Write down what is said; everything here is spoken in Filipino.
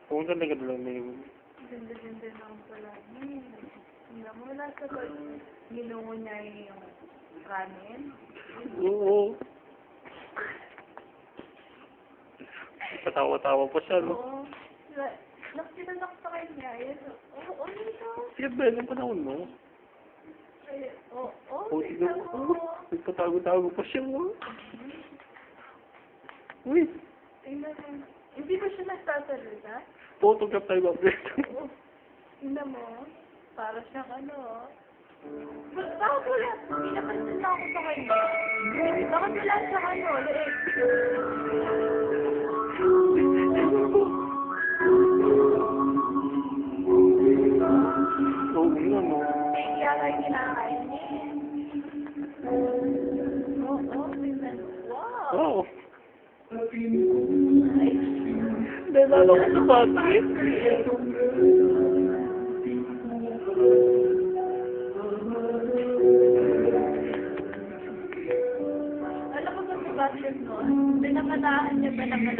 Kung saan talaga lang na yun. Ganda-ganda lang pala niya. Tingnan mo, nasa pag ginungo niya yung kanin. Oo. Patawa-tawa pa siya, no? Oo. Nakita ko sa kanya. Oo, ito. Siya ba yung panahon mo? Oo, Tignan ito. mo. Nagpatago-tago pa siya, no? Uy, Tingnan mo. Hindi ba siya nagsasalita? photograph tayo ba? Oo. Tingnan mo. Para siyang ano. Bakit wala? Pinapansin na ako sa kanya. Bakit wala siyang ano? Leeg. Oo, yun, no? Leeg yata yung kinakain niya. Oo, tingnan mo. Wow! Oo. Nice. Nalala ko sa bati. Alam mo ba sa basket mo? Pinakanahan niya ba naman